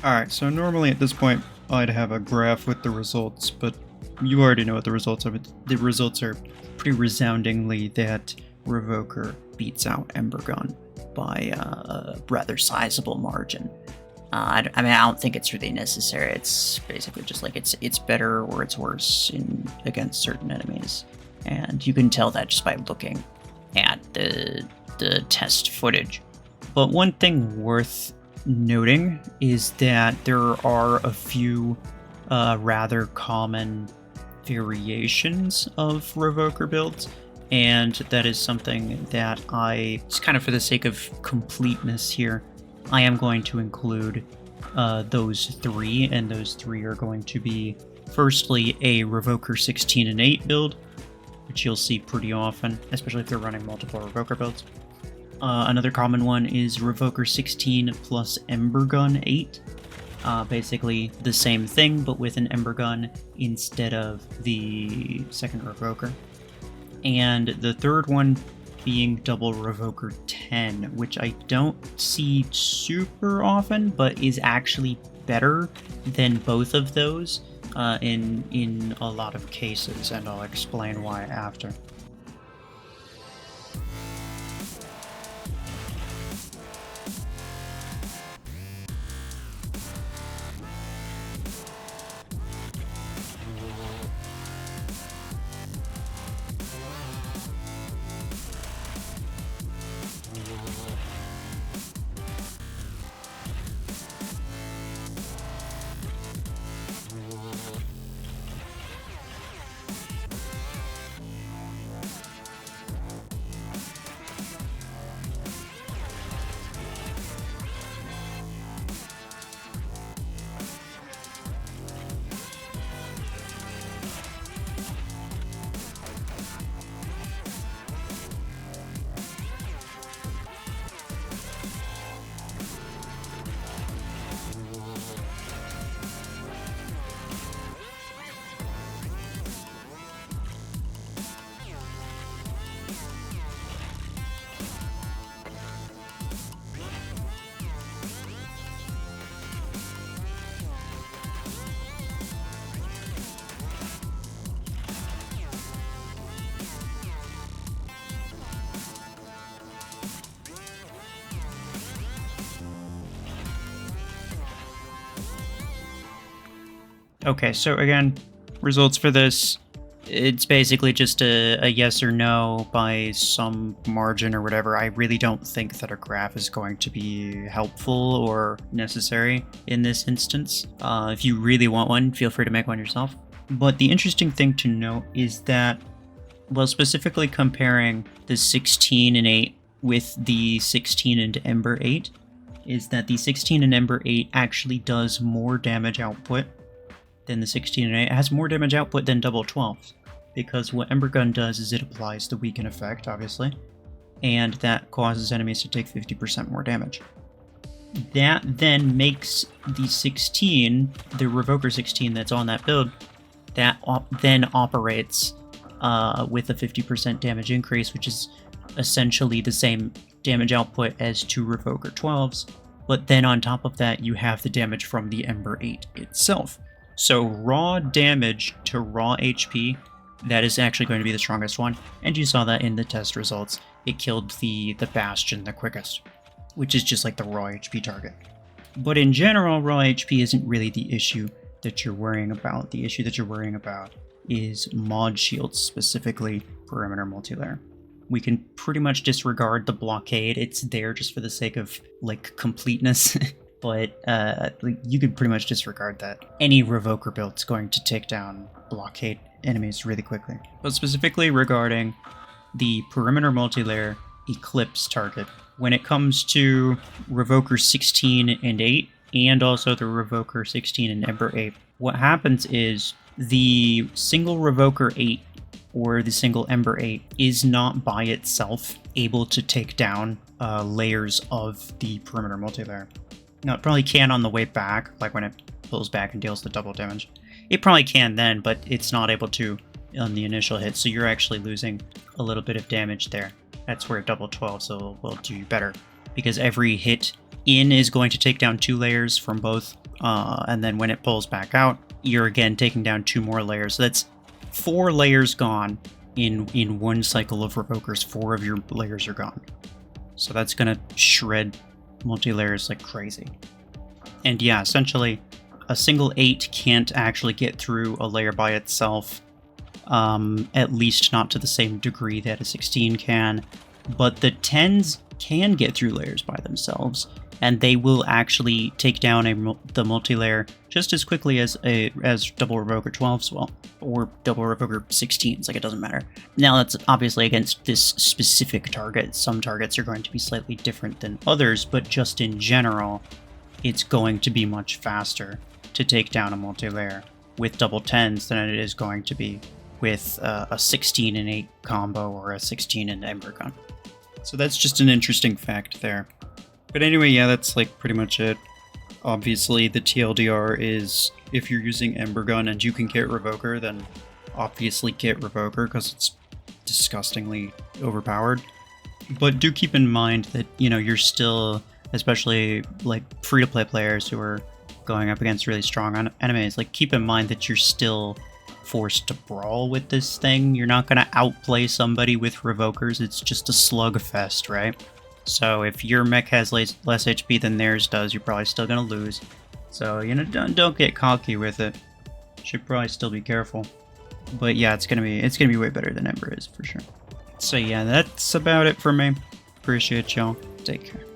Alright, so normally at this point I'd have a graph with the results, but you already know what the results are. The results are pretty resoundingly that Revoker beats out Ember Gun by a rather sizable margin. I mean, I don't think it's really necessary. It's basically just like it's better or it's worse against certain enemies, and you can tell that just by looking at the test footage. But one thing worth noting is that there are a few rather common variations of Revoker builds, and that is something that just kind of for the sake of completeness here, I am going to include those three, and those three are going to be, firstly, a Revoker 16 and 8 build, which you'll see pretty often, especially if they're running multiple Revoker builds. Another common one is Revoker 16 plus Ember Gun 8. Basically the same thing, but with an Ember Gun instead of the second Revoker. And the third one being double Revoker 10, which I don't see super often, but is actually better than both of those in a lot of cases, and I'll explain why after. Okay, so again, results for this, it's basically just a yes or no by some margin or whatever. I really don't think that a graph is going to be helpful or necessary in this instance. If you really want one, feel free to make one yourself. But the interesting thing to note is that, well, specifically comparing the 16 and 8 with the 16 and Ember 8, is that the 16 and Ember 8 actually does more damage output than the 16 and 8. It has more damage output than double 12s, because what Ember Gun does is it applies the weaken effect, obviously, and that causes enemies to take 50% more damage. That then makes the 16, the Revoker 16 that's on that build, that then operates with a 50% damage increase, which is essentially the same damage output as two Revoker 12s, but then on top of that you have the damage from the Ember 8 itself. So raw damage to raw HP, that is actually going to be the strongest one, and you saw that in the test results. It killed the Bastion the quickest, which is just like the raw HP target. But in general, raw HP isn't really the issue that you're worrying about. The issue that you're worrying about is mod shields, specifically perimeter multilayer. We can pretty much disregard the blockade. It's there just for the sake of, like, completeness. But you could pretty much disregard that. Any Revoker build's going to take down blockade enemies really quickly. But specifically regarding the perimeter multilayer Eclipse target, when it comes to Revoker 16 and 8, and also the Revoker 16 and Ember 8, what happens is the single Revoker 8 or the single Ember 8 is not by itself able to take down layers of the perimeter multilayer. Now, it probably can on the way back, like when it pulls back and deals the double damage. It probably can then, but it's not able to on the initial hit, so you're actually losing a little bit of damage there. That's where double 12 will do you better, because every hit in is going to take down 2 layers from both and then when it pulls back out, you're again taking down 2 more layers. So that's 4 layers gone in one cycle of Revokers. 4 of your layers are gone. So that's gonna shred multi-layers like crazy. And yeah, essentially, a single 8 can't actually get through a layer by itself, at least not to the same degree that a 16 can, but the 10s can get through layers by themselves, and they will actually take down the multi-layer just as quickly as double Revoker 12s will, or double Revoker 16s, like it doesn't matter. Now that's obviously against this specific target. Some targets are going to be slightly different than others, but just in general, it's going to be much faster to take down a multi-layer with double 10s than it is going to be with a 16 and 8 combo or a 16 and Ember Gun. So that's just an interesting fact there. But anyway, yeah, that's like pretty much it. Obviously, the TLDR is if you're using Ember Gun and you can get Revoker, then obviously get Revoker because it's disgustingly overpowered. But do keep in mind that, you know, you're still, especially like free-to-play players who are going up against really strong enemies, like keep in mind that you're still forced to brawl with this thing. You're not going to outplay somebody with Revokers. It's just a slugfest, right? So if your mech has less HP than theirs does, you're probably still going to lose. So, you know, don't get cocky with it. Should probably still be careful. But yeah, it's gonna be way better than Ember is for sure. So yeah, that's about it for me. Appreciate y'all. Take care.